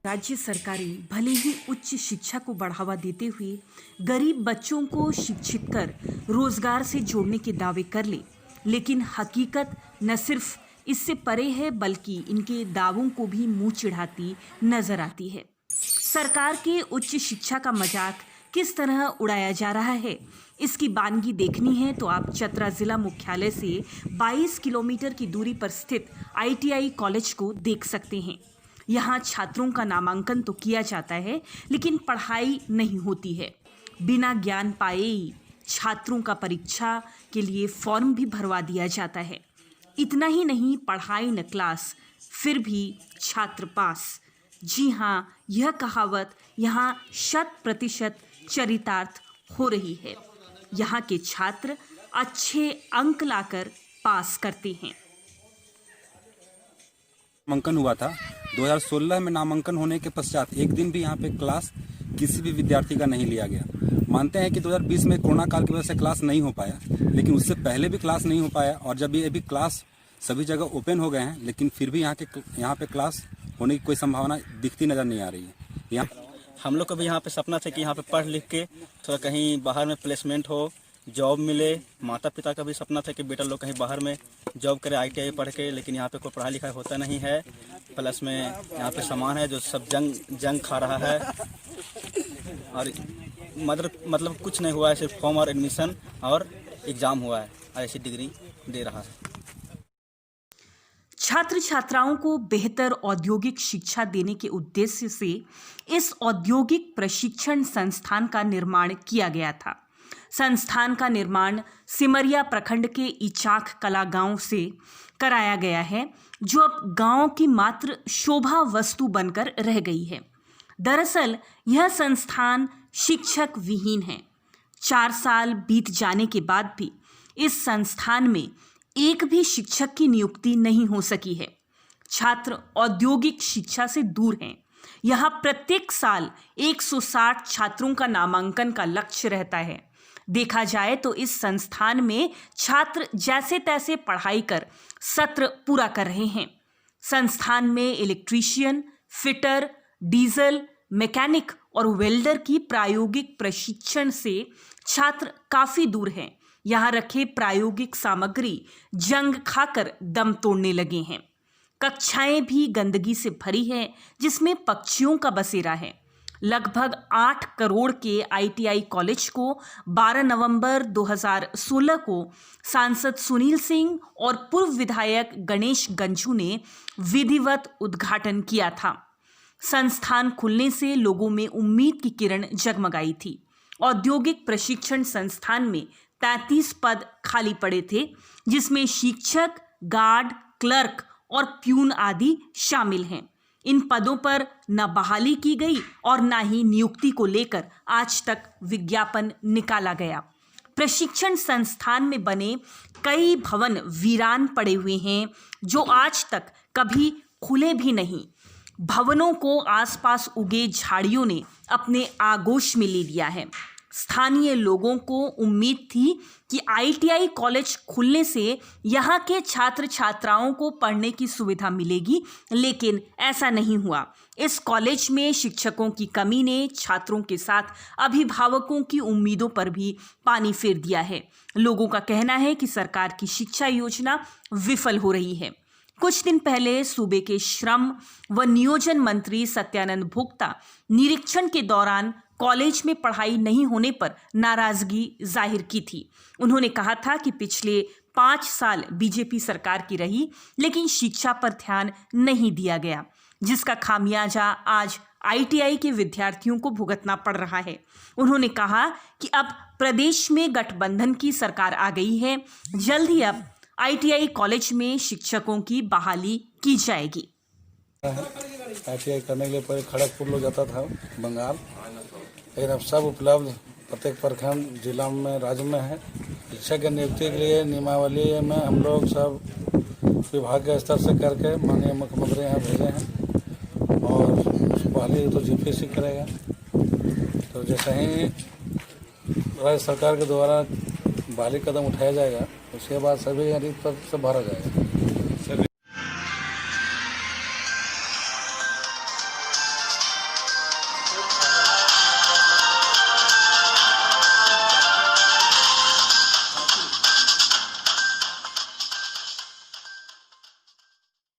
राज्य सरकारें भले ही उच्च शिक्षा को बढ़ावा देते हुए गरीब बच्चों को शिक्षित कर रोजगार से जोड़ने के दावे कर ले, लेकिन हकीकत न सिर्फ इससे परे है बल्कि इनके दावों को भी मुंह चिढ़ाती नजर आती है। सरकार के उच्च शिक्षा का मजाक किस तरह उड़ाया जा रहा है, इसकी बानगी देखनी है तो आप चतरा जिला मुख्यालय से 22 किलोमीटर की दूरी पर स्थित ITI कॉलेज को देख सकते हैं। यहाँ छात्रों का नामांकन तो किया जाता है लेकिन पढ़ाई नहीं होती है। बिना ज्ञान पाए ही छात्रों का परीक्षा के लिए फॉर्म भी भरवा दिया जाता है। इतना ही नहीं, पढ़ाई न क्लास फिर भी छात्र पास। जी हाँ, यह कहावत यहाँ 100% चरितार्थ हो रही है। यहाँ के छात्र अच्छे अंक लाकर पास करते हैं। नामांकन हुआ था 2016 में। नामांकन होने के पश्चात एक दिन भी यहाँ पे क्लास किसी भी विद्यार्थी का नहीं लिया गया। मानते हैं कि 2020 में कोरोना काल की वजह से क्लास नहीं हो पाया, लेकिन उससे पहले भी क्लास नहीं हो पाया। और जब ये अभी क्लास सभी जगह ओपन हो गए हैं, लेकिन फिर भी यहाँ पे क्लास होने की कोई संभावना दिखती नज़र नहीं आ रही है। यहाँ हम लोग को भी यहाँ पे सपना था कि यहाँ पे पढ़ लिख के थोड़ा कहीं बाहर में प्लेसमेंट हो, जॉब मिले। माता पिता का भी सपना था कि बेटा लोग कहीं बाहर में जॉब करे ITI पढ़ के, लेकिन यहाँ पे कोई पढ़ाई लिखाई होता नहीं है। प्लस में यहाँ पे सामान है जो सब जंग खा रहा है और मतलब कुछ नहीं हुआ है, सिर्फ फॉर्म और एडमिशन और एग्ज़ाम हुआ है, ऐसी डिग्री दे रहा है। छात्र छात्राओं को बेहतर औद्योगिक शिक्षा देने के उद्देश्य से इस औद्योगिक प्रशिक्षण संस्थान का निर्माण किया गया था। संस्थान का निर्माण सिमरिया प्रखंड के इचाक कला गांव से कराया गया है, जो अब गांव की मात्र शोभा वस्तु बनकर रह गई है। दरअसल यह संस्थान शिक्षक विहीन है। 4 साल बीत जाने के बाद भी इस संस्थान में एक भी शिक्षक की नियुक्ति नहीं हो सकी है। छात्र औद्योगिक शिक्षा से दूर हैं। यहाँ प्रत्येक साल 160 छात्रों का नामांकन का लक्ष्य रहता है। देखा जाए तो इस संस्थान में छात्र जैसे तैसे पढ़ाई कर सत्र पूरा कर रहे हैं। संस्थान में इलेक्ट्रीशियन, फिटर, डीजल, मैकेनिक और वेल्डर की प्रायोगिक प्रशिक्षण से छात्र काफी दूर हैं। यहाँ रखे प्रायोगिक सामग्री जंग खाकर दम तोड़ने लगे हैं। कक्षाएं भी गंदगी से भरी है, जिसमें पक्षियों का बसेरा है। लगभग 8 करोड़ के ITI कॉलेज को 12 नवंबर 2016 को सांसद सुनील सिंह और पूर्व विधायक गणेश गंझू ने विधिवत उद्घाटन किया था। संस्थान खुलने से लोगों में उम्मीद की किरण जगमगाई थी। औद्योगिक प्रशिक्षण संस्थान में 33 पद खाली पड़े थे, जिसमें शिक्षक, गार्ड, क्लर्क और प्यून आदि शामिल हैं। इन पदों पर न बहाली की गई और न ही नियुक्ति को लेकर आज तक विज्ञापन निकाला गया। प्रशिक्षण संस्थान में बने कई भवन वीरान पड़े हुए हैं, जो आज तक कभी खुले भी नहीं। भवनों को आसपास उगे झाड़ियों ने अपने आगोश में ले लिया है। स्थानीय लोगों को उम्मीद थी कि ITI कॉलेज खुलने से यहाँ के छात्र छात्राओं को पढ़ने की सुविधा मिलेगी, लेकिन ऐसा नहीं हुआ। इस कॉलेज में शिक्षकों की कमी ने छात्रों के साथ अभिभावकों की उम्मीदों पर भी पानी फेर दिया है। लोगों का कहना है कि सरकार की शिक्षा योजना विफल हो रही है। कुछ दिन पहले सूबे के श्रम व नियोजन मंत्री सत्यानंद भोक्ता निरीक्षण के दौरान कॉलेज में पढ़ाई नहीं होने पर नाराजगी जाहिर की थी। उन्होंने कहा था कि पिछले 5 साल बीजेपी सरकार की रही, लेकिन शिक्षा पर ध्यान नहीं दिया गया, जिसका खामियाजा आज ITI के विद्यार्थियों को भुगतना पड़ रहा है। उन्होंने कहा कि अब प्रदेश में गठबंधन की सरकार आ गई है। जल्द ही अब ITI कॉलेज में शिक्षकों की बहाली की जाएगी। ITI करने के लिए पहले खड़गपुर लोग जाता था, बंगाल, लेकिन अब सब उपलब्ध प्रत्येक प्रखंड जिला में, राज्य में है। शिक्षा की नियुक्ति के लिए नियमावली में हम लोग सब विभाग के स्तर से करके माननीय मुख्यमंत्री यहाँ भेजे हैं और बहाली तो GPSC करेगा। तो जैसे ही राज्य सरकार के द्वारा बहाली कदम उठाया जाएगा, उसके बाद सभी रीत पर से भरा जाएगा।